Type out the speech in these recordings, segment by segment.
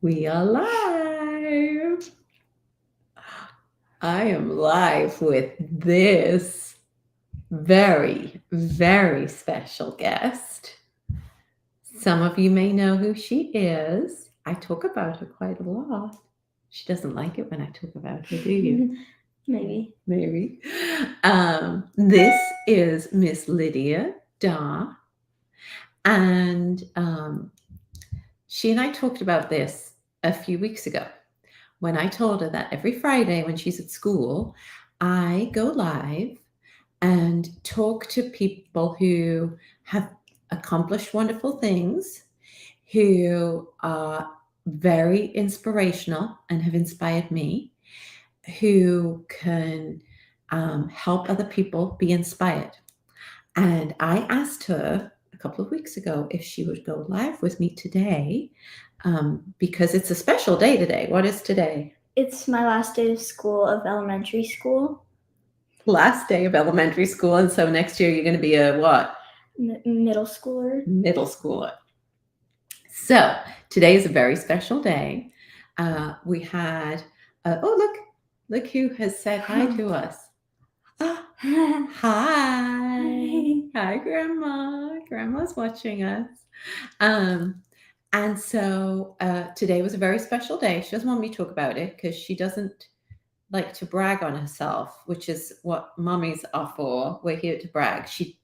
We are live. I am live with this very, very special guest. Some of you may know who she is. I talk about her quite a lot. She doesn't like it when I talk about her, do you? Maybe. Maybe. This is Miss Lydia Daw. And she and I talked about this a few weeks ago when I told her that every Friday when she's at school, I go live and talk to people who have accomplished wonderful things, who are very inspirational and have inspired me, who can help other people be inspired. And I asked her a couple of weeks ago if she would go live with me today because it's a special day today. What is today? It's my last day of school, of elementary school. Last day of elementary school. And so next year you're going to be a what? Middle schooler. Middle schooler. So today is a very special day. We had, look who has said hi to us. Hi. Hi, Grandma. Grandma's watching us. And so today was a very special day. She doesn't want me to talk about it because she doesn't like to brag on herself, which is what mummies are for. We're here to brag. She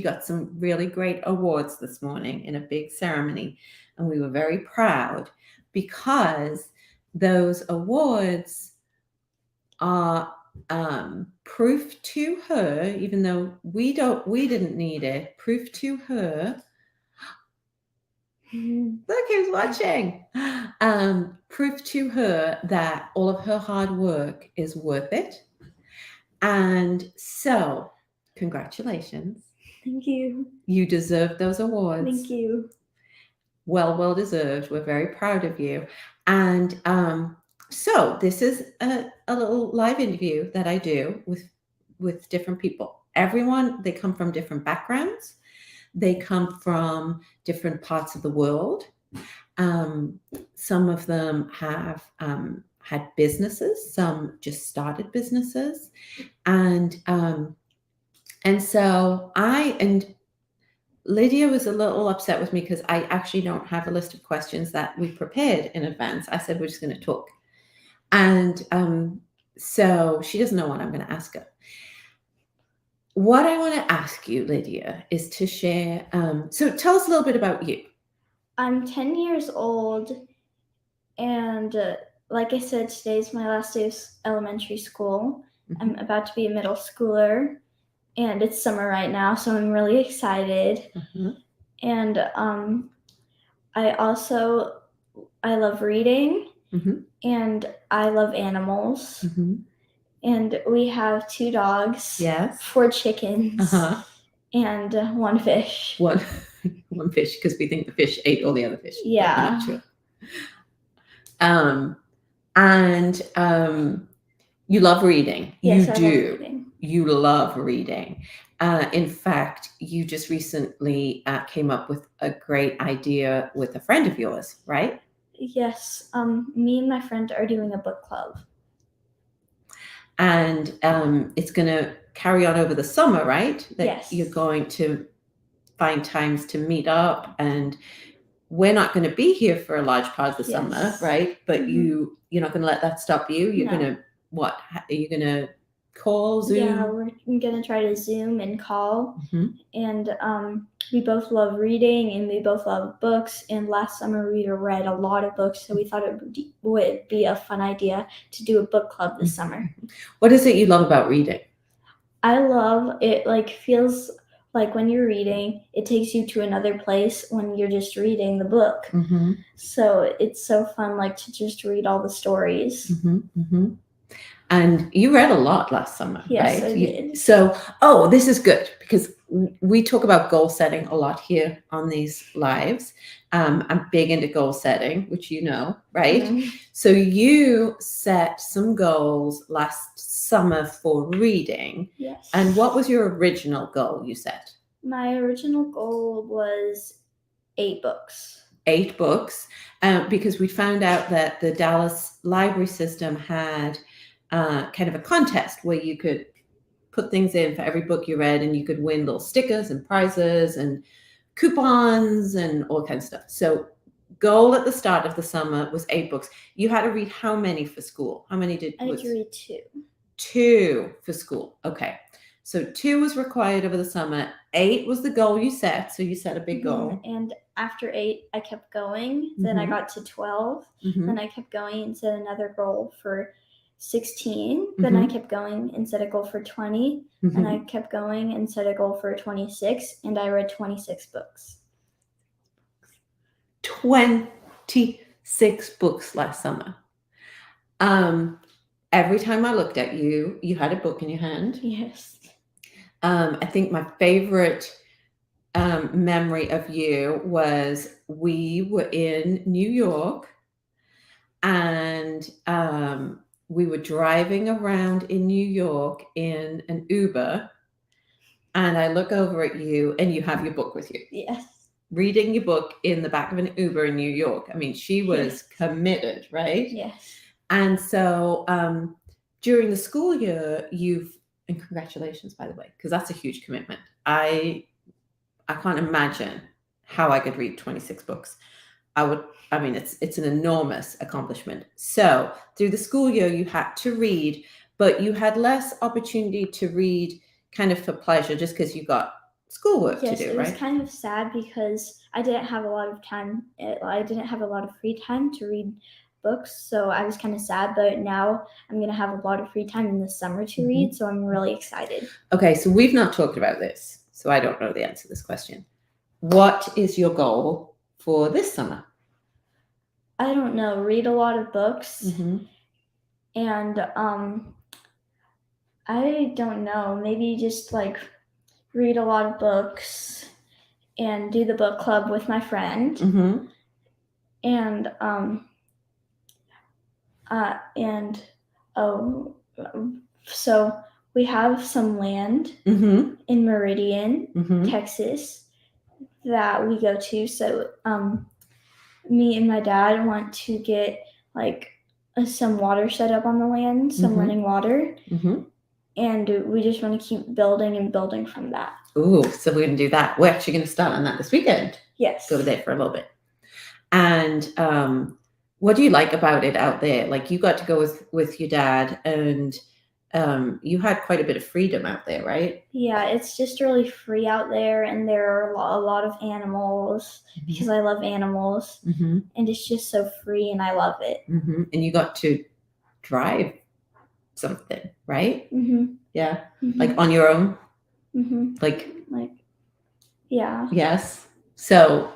got some really great awards this morning in a big ceremony, and we were very proud because those awards are proof to her, even though we didn't need it, proof to her. Look who's watching. Proof to her that all of her hard work is worth it. And so, congratulations. Thank you. You deserve those awards. Thank you. Well deserved. We're very proud of you. And so this is a little live interview that I do with different people. Everyone, they come from different backgrounds. They come from different parts of the world. Some of them have had businesses. Some just started businesses, and so Lydia was a little upset with me because I actually don't have a list of questions that we prepared in advance. I said we're just going to talk, and so she doesn't know what I'm going to ask her. What I want to ask you, Lydia, is to share. So tell us a little bit about you. I'm 10 years old, and like I said, today's my last day of elementary school. Mhm. I'm about to be a middle schooler, and it's summer right now, so I'm really excited. Mhm. And I love reading, Mhm. and I love animals. Mhm. And we have 2 dogs, Yes. 4 chickens, and 1 fish. One fish, because we think the fish ate all the other fish. Yeah. But not true. And you love reading. Yes, You I do. love reading. You love reading. In fact, you just recently came up with a great idea with a friend of yours, right? Yes, me and my friend are doing a book club. And it's going to carry on over the summer, right? That Yes. You're going to find times to meet up, and we're not going to be here for a large part of the summer, right? But you're not going to let that stop you. You're going to what? Are you going to call, Zoom? Yeah, we're going to try to Zoom and call. And we both love reading, and we both love books. And last summer we read a lot of books, so we thought it would be a fun idea to do a book club this summer. What is it you love about reading? I love it. Like, feels like when you're reading, it takes you to another place when you're just reading the book. So it's so fun, like, to just read all the stories. And you read a lot last summer, yes, right? I did. So, this is good because we talk about goal setting a lot here on these lives. I'm big into goal setting, which you know, right? So you set some goals last summer for reading. Yes. And what was your original goal you set? My original goal was 8 books. 8 books. because we found out that the Dallas library system had kind of a contest where you could put things in for every book you read, and you could win little stickers and prizes and coupons and all kinds of stuff. So goal at the start of the summer was 8 books. You had to read how many for school? How many I had to read 2. 2 for school. Okay. So 2 was required over the summer. 8 was the goal you set. So you set a big goal. And after 8, I kept going. Then I got to 12. Then I kept going and set another goal for 16. Then I kept going and set a goal for 20. And I kept going and set a goal for 26. And I read 26 books. 26 books last summer. Every time I looked at you, you had a book in your hand. Yes. I think my favorite memory of you was we were in New York, and we were driving around in New York in an Uber, and I look over at you and you have your book with you. Yes. Reading your book in the back of an Uber in New York. I mean, she was committed, right? Yes. And so during the school year, and congratulations, by the way, because that's a huge commitment. I can't imagine how I could read 26 books. It's an enormous accomplishment. So through the school year, you had to read, but you had less opportunity to read kind of for pleasure just because you got schoolwork to do, right? Yes, it was kind of sad because I didn't have a lot of time. I didn't have a lot of free time to read books, so I was kind of sad. But now I'm going to have a lot of free time in the summer to read, so I'm really excited. Okay, so we've not talked about this, so I don't know the answer to this question. What is your goal for this summer? I don't know. Read a lot of books, and I don't know. Maybe just like read a lot of books and do the book club with my friend, and so we have some land in Meridian, Texas, that we go to. So me and my dad want to get like some water set up on the land, some running water, and we just want to keep building and building from that. Ooh, so we're going to do that. We're actually going to start on that this weekend. Yes. Go there for a little bit. And what do you like about it out there? Like, you got to go with your dad, and you had quite a bit of freedom out there, right? Yeah, it's just really free out there, and there are a lot of animals because I love animals, and it's just so free, and I love it. And you got to drive something, right? Yeah, like on your own. Like yeah. Yes. So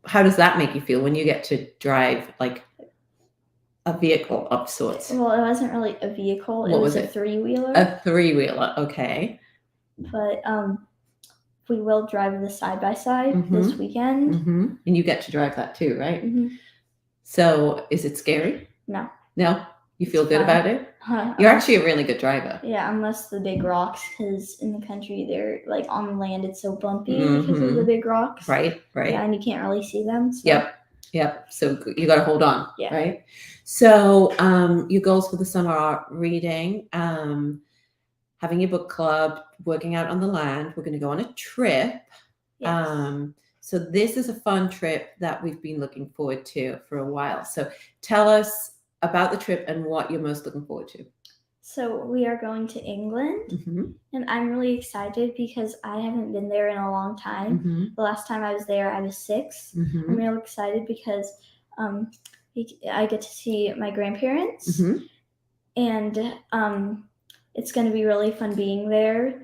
how does that make you feel when you get to drive like a vehicle of sorts? Well, it wasn't really a vehicle. It was a 3-wheeler. A 3-wheeler, okay. But we will drive the side-by-side this weekend. And you get to drive that too, right? So is it scary? No. No? You feel good about it? You're actually a really good driver. Yeah, unless the big rocks, because in the country, they're like on the land, it's so bumpy because of the big rocks. Right. Yeah, and you can't really see them. So. Yep. So you got to hold on, yeah. Right? So your goals for the summer are reading, having your book club, working out on the land. We're going to go on a trip. Yes. So this is a fun trip that we've been looking forward to for a while. So tell us about the trip and what you're most looking forward to. So we are going to England, and I'm really excited because I haven't been there in a long time. The last time I was there, I was 6. I'm really excited because I get to see my grandparents, and it's going to be really fun being there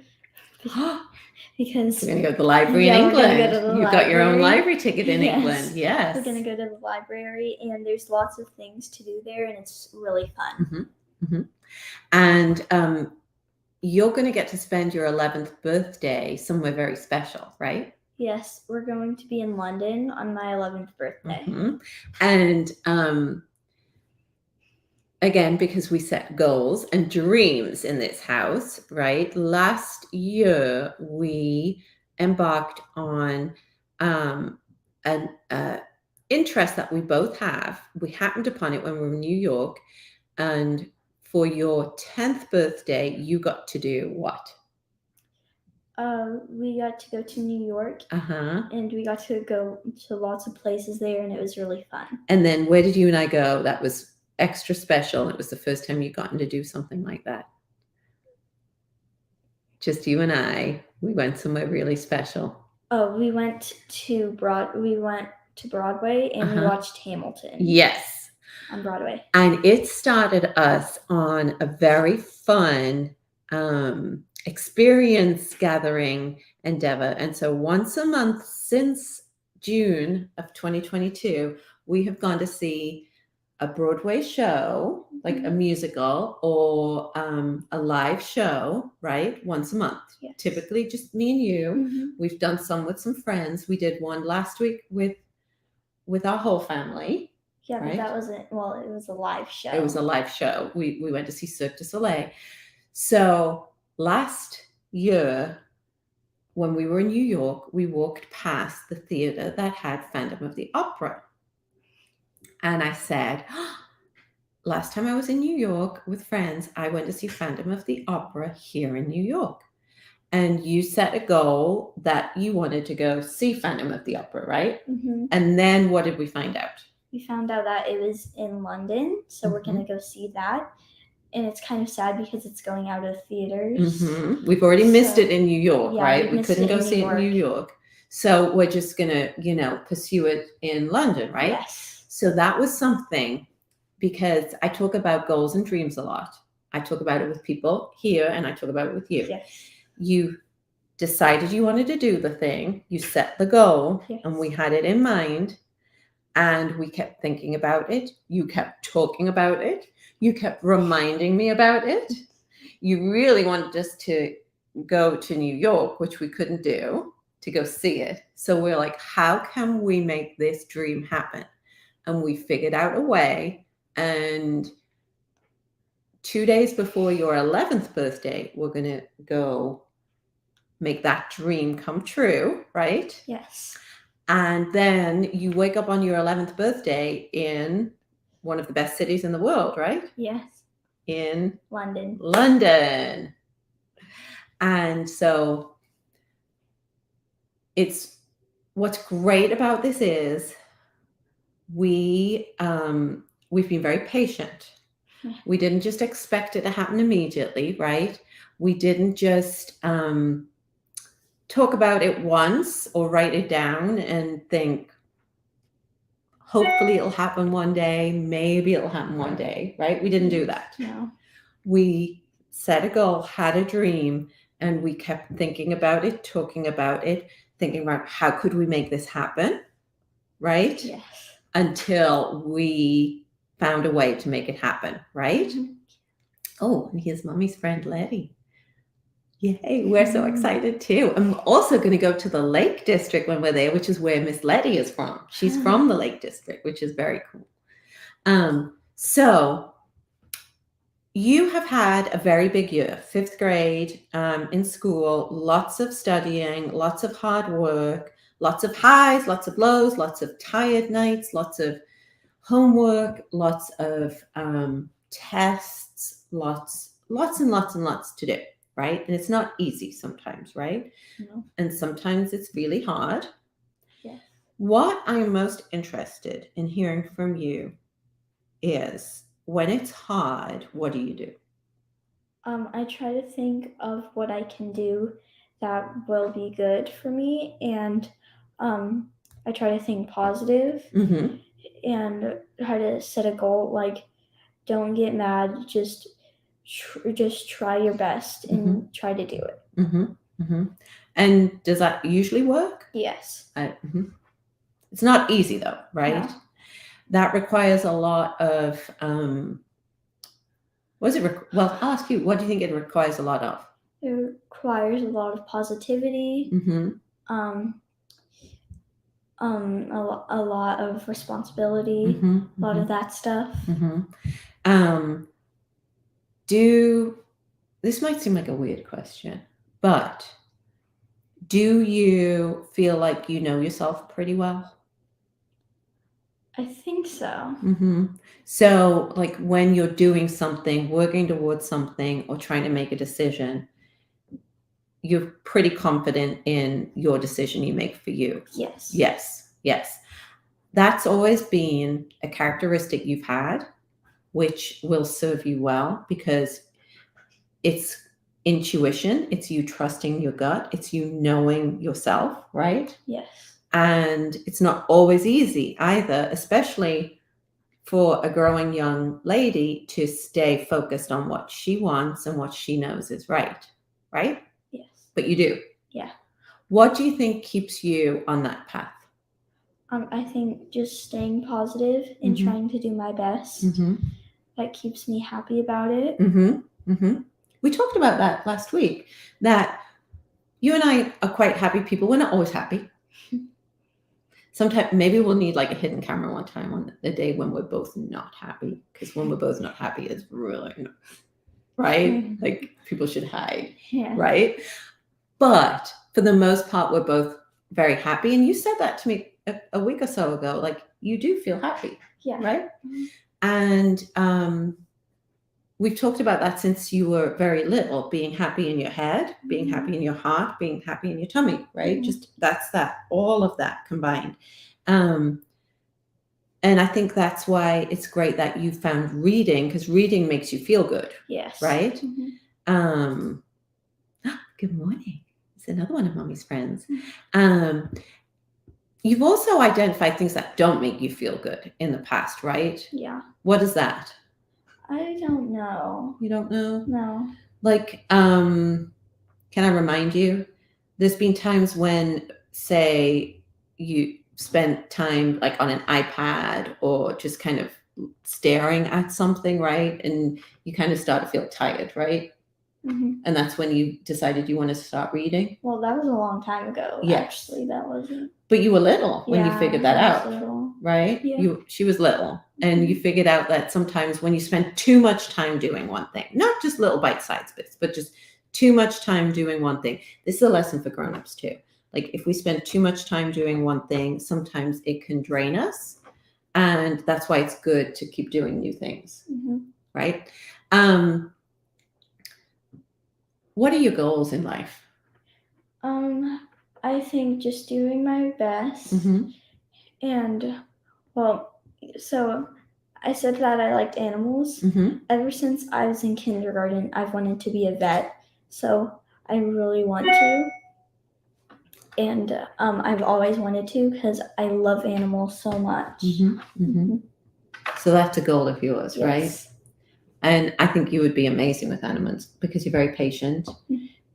because we're going to go to the library in England. You've got your own library ticket in England. Yes. We're going to go to the library, and there's lots of things to do there, and it's really fun. And you're going to get to spend your 11th birthday somewhere very special, right? Yes, we're going to be in London on my 11th birthday. And again, because we set goals and dreams in this house, right? Last year, we embarked on an interest that we both have, we happened upon it when we were in New York, and for your 10th birthday, you got to do what? We got to go to New York, Uh-huh. and we got to go to lots of places there, and it was really fun. And then where did you and I go? That was extra special. It was the first time you'd gotten to do something like that. Just you and I. We went somewhere really special. Oh, we went to Broadway, and we watched Hamilton. Yes. On Broadway. And it started us on a very fun experience gathering endeavor. And so once a month since June of 2022, we have gone to see a Broadway show, like a musical or a live show, right? Once a month. Yes. Typically just me and you. We've done some with some friends. We did one last week with our whole family. Yeah, right? But that wasn't, it was a live show. It was a live show. We went to see Cirque du Soleil. So last year, when we were in New York, we walked past the theater that had Phantom of the Opera. And I said, last time I was in New York with friends, I went to see Phantom of the Opera here in New York. And you set a goal that you wanted to go see Phantom of the Opera, right? And then what did we find out? We found out that it was in London, so we're going to go see that. And it's kind of sad because it's going out of theaters. We've already missed it in New York, right? We couldn't go see it in New York. So we're just going to, pursue it in London, right? Yes. So that was something, because I talk about goals and dreams a lot. I talk about it with people here, and I talk about it with you. Yes. You decided you wanted to do the thing. You set the goal, and we had it in mind. And we kept thinking about it. You kept talking about it. You kept reminding me about it. You really wanted us to go to New York, which we couldn't do, to go see it. So we're like, how can we make this dream happen? And we figured out a way. And 2 days before your 11th birthday, we're going to go make that dream come true, right? Yes. And then you wake up on your 11th birthday in one of the best cities in the world, right? Yes. In London. And so what's great about this is we've been very patient. We didn't just expect it to happen immediately, right? We didn't just talk about it once or write it down and think, hopefully it'll happen one day, maybe it'll happen one day, right? We didn't do that. No. We set a goal, had a dream, and we kept thinking about it, talking about it, thinking about how could we make this happen, right? Yes. Until we found a way to make it happen, right? Oh, and here's Mommy's friend Letty. Yay, we're so excited too. I'm also going to go to the Lake District when we're there, which is where Miss Letty is from. She's from the Lake District, which is very cool. So you have had a very big year, 5th grade in school, lots of studying, lots of hard work, lots of highs, lots of lows, lots of tired nights, lots of homework, lots of tests, lots and lots to do. Right? And it's not easy sometimes, right? No. And sometimes it's really hard. Yes. What I'm most interested in hearing from you is, when it's hard, what do you do? I try to think of what I can do that will be good for me, and I try to think positive and try to set a goal. Like, don't get mad, just try your best and try to do it. And does that usually work? Yes. It's not easy though, right? No. That requires a lot of well, I'll ask you, what do you think it requires a lot of? It requires a lot of positivity, a lot of responsibility, a lot of that stuff. This might seem like a weird question, but do you feel like you know yourself pretty well? I think so. So, like when you're doing something, working towards something, or trying to make a decision, you're pretty confident in your decision you make for you. Yes. Yes. That's always been a characteristic you've had, which will serve you well because it's intuition, it's you trusting your gut, it's you knowing yourself, right? Yes. And it's not always easy either, especially for a growing young lady to stay focused on what she wants and what she knows is right? Yes. But you do. Yeah. What do you think keeps you on that path? I think just staying positive and trying to do my best. That keeps me happy about it. We talked about that last week, that you and I are quite happy people. We're not always happy. Sometimes maybe we'll need like a hidden camera one time on the day when we're both not happy, because when we're both not happy, it's really not, right? Like people should hide, right? But for the most part, we're both very happy. And you said that to me a week or so ago, like you do feel happy, right? And we've talked about that since you were very little, being happy in your head, being happy in your heart, being happy in your tummy, right? Just that's that, all of that combined. And I think that's why it's great that you found reading, because reading makes you feel good. Yes. Right? Good morning. It's another one of Mommy's friends. You've also identified things that don't make you feel good in the past, right? Yeah. What is that? I don't know. You don't know? No. Like, can I remind you? There's been times when, say, you spent time like on an iPad or just kind of staring at something, right? And you kind of start to feel tired, right? And that's when you decided you wanted to start reading? Well, that was a long time ago. Yes. Actually, that wasn't. But you were little when you figured that out, little. right? Yeah. She was little, and you figured out that sometimes when you spend too much time doing one thing, not just little bite-sized bits, but just too much time doing one thing. This is a lesson for grown-ups too. Like if we spend too much time doing one thing, sometimes it can drain us, and that's why it's good to keep doing new things, right? What are your goals in life? I think just doing my best. And, well, so I said that I liked animals. Ever since I was in kindergarten, I've wanted to be a vet. So I really want to. And I've always wanted to because I love animals so much. So that's a goal of yours, yes. Right? And I think you would be amazing with animals because you're very patient.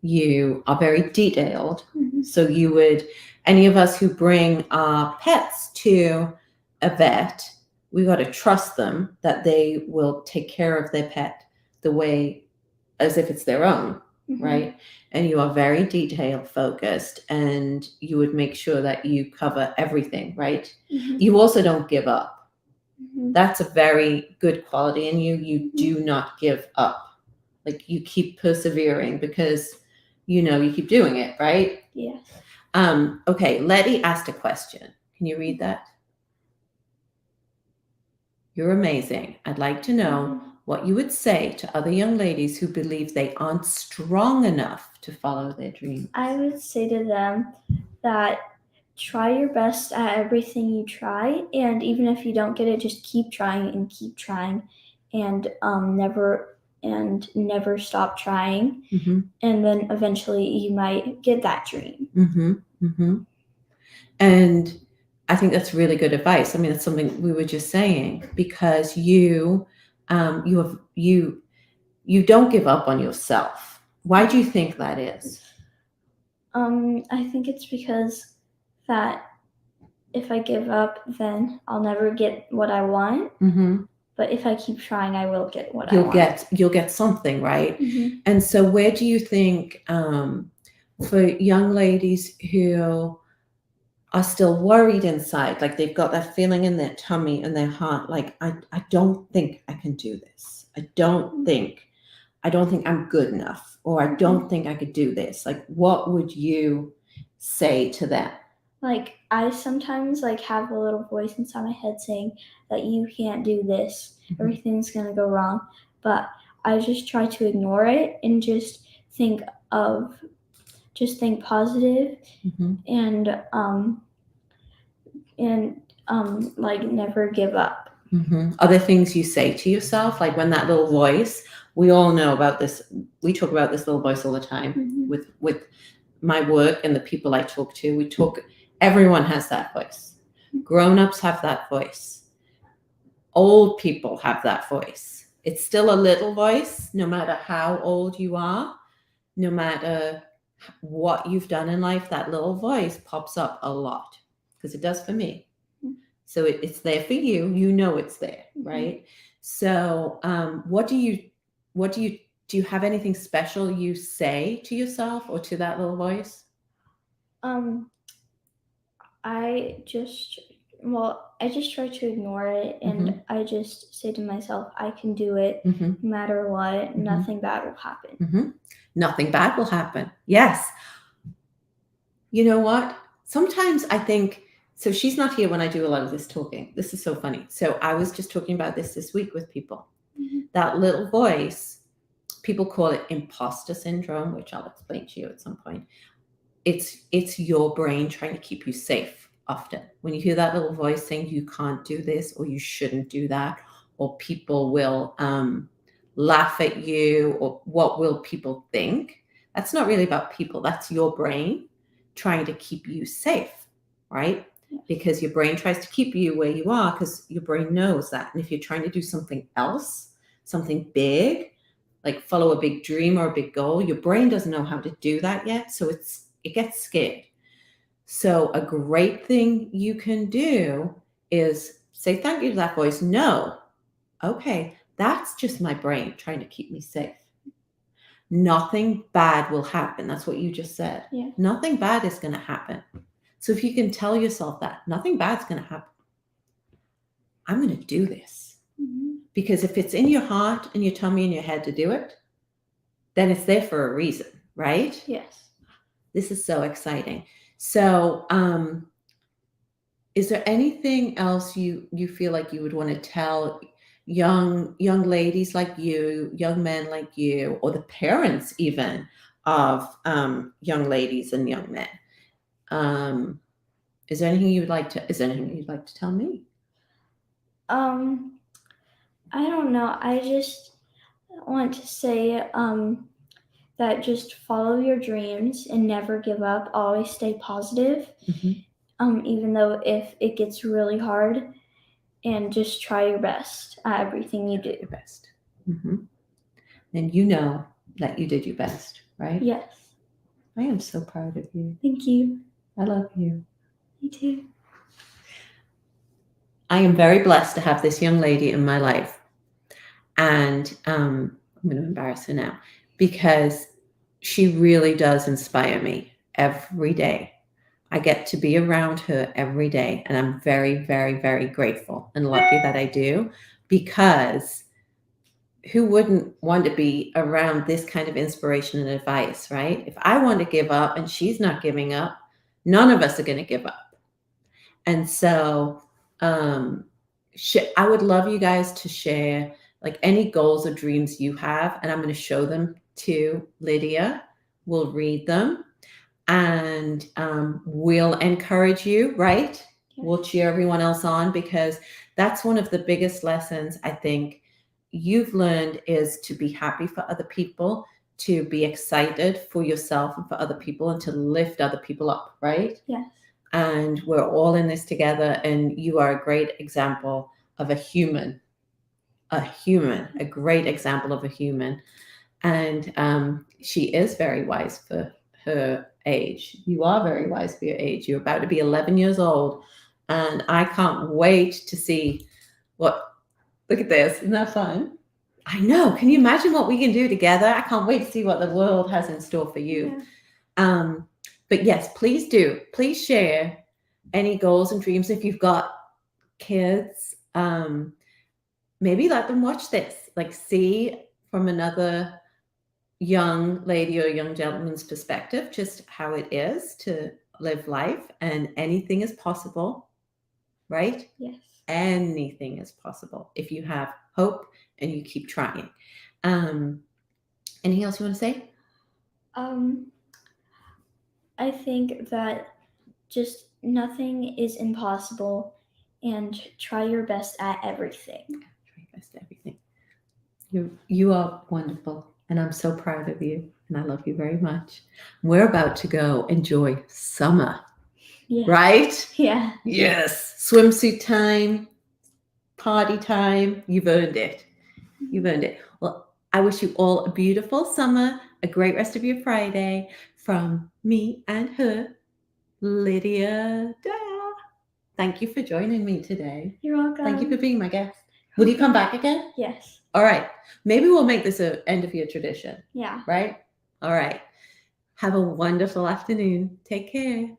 You are very detailed. So you would, any of us who bring our pets to a vet, we got to trust them that they will take care of their pet the way as if it's their own, right? And you are very detail focused, and you would make sure that you cover everything, right? You also don't give up. That's a very good quality in you. You do not give up. Like you keep persevering because you know you keep doing it, right? Yes. Okay, Letty asked a question. Can you read that? You're amazing. I'd like to know what you would say to other young ladies who believe they aren't strong enough to follow their dreams. I would say to them that try your best at everything you try, and even if you don't get it, just keep trying and never stop trying. And then eventually you might get that dream. And I think that's really good advice. I mean, that's something we were just saying, because you don't give up on yourself. Why do you think that is? I think it's because that if I give up, then I'll never get what I want. But if I keep trying, I will get what I want. You'll get something, right? And so where do you think for young ladies who are still worried inside, like they've got that feeling in their tummy and their heart, like I don't think I can do this. I don't think I'm good enough, or I don't think I could do this. Like what would you say to them? like I sometimes like have a little voice inside my head saying that you can't do this, everything's gonna go wrong, but I just try to ignore it and just think positive Mhm. and like never give up. Are there things you say to yourself, like when that little voice? We all know about this. We talk about this little voice all the time with my work and the people I talk to. We talk. Everyone has that voice. Grown-ups have that voice. Old people have that voice. It's still a little voice, no matter how old you are, no matter what you've done in life. That little voice pops up a lot because it does for me. So it's there for you. You know it's there, right? So what do you do you have anything special you say to yourself or to that little voice? I just try to ignore it, and I just say to myself, I can do it no matter what. Nothing bad will happen. Nothing bad will happen. Yes. You know what? Sometimes I think, so she's not here when I do a lot of this talking. This is so funny. So I was just talking about this week with people. That little voice, people call it imposter syndrome, which I'll explain to you at some point. It's your brain trying to keep you safe often. When you hear that little voice saying you can't do this or you shouldn't do that, or people will laugh at you, or what will people think? That's not really about people. That's your brain trying to keep you safe, right? Because your brain tries to keep you where you are because your brain knows that. And if you're trying to do something else, something big, like follow a big dream or a big goal, your brain doesn't know how to do that yet. So it gets scared. So a great thing you can do is say thank you to that voice. No, okay, that's just my brain trying to keep me safe. Nothing bad will happen. That's what you just said. Yeah. Nothing bad is going to happen. So if you can tell yourself that nothing bad's going to happen, I'm going to do this. Because if it's in your heart and your tummy and your head to do it, then it's there for a reason, right? Yes. This is so exciting. So is there anything else you feel like you would want to tell young ladies like you, young men like you, or the parents even of young ladies and young men? Is there anything you'd like to tell me? I don't know. I just want to say that just follow your dreams and never give up. Always stay positive, even though if it gets really hard, and just try your best at everything you do. Your best. And you know that you did your best, right? Yes. I am so proud of you. Thank you. I love you. Me too. I am very blessed to have this young lady in my life. And I'm going to embarrass her now because she really does inspire me every day. I get to be around her every day. And I'm very, very, very grateful and lucky that I do, because who wouldn't want to be around this kind of inspiration and advice, right? If I want to give up and she's not giving up, none of us are going to give up. And so I would love you guys to share like any goals or dreams you have, and I'm going to show them to Lydia. We'll read them and we'll encourage you, right? Yeah. We'll cheer everyone else on, because that's one of the biggest lessons I think you've learned, is to be happy for other people, to be excited for yourself and for other people, and to lift other people up, right? Yes. And we're all in this together, and you are a great example of a great example of a human. And she is very wise for her age. You are very wise for your age. You're about to be 11 years old, and I can't wait to see look at this. Isn't that fun? I know. Can you imagine what we can do together? I can't wait to see what the world has in store for you. Yeah. But yes, please do. Please share any goals and dreams. If you've got kids, maybe let them watch this. Like, see from another young lady or young gentleman's perspective just how it is to live life, and anything is possible, right? Yes. Anything is possible if you have hope and you keep trying. Anything else you want to say? I think that just nothing is impossible, and try your best at everything. Try your best at everything. You are wonderful, and I'm so proud of you, and I love you very much. We're about to go enjoy summer, Yeah. right? Yeah. Yes. Swimsuit time, party time. You've earned it. You've earned it. Well, I wish you all a beautiful summer, a great rest of your Friday from me and her, Lydia Dale. Thank you for joining me today. You're welcome. Thank you for being my guest. Will you come back again? Yes. All right. Maybe we'll make this an end of year tradition, Yeah. right? All right. Have a wonderful afternoon. Take care.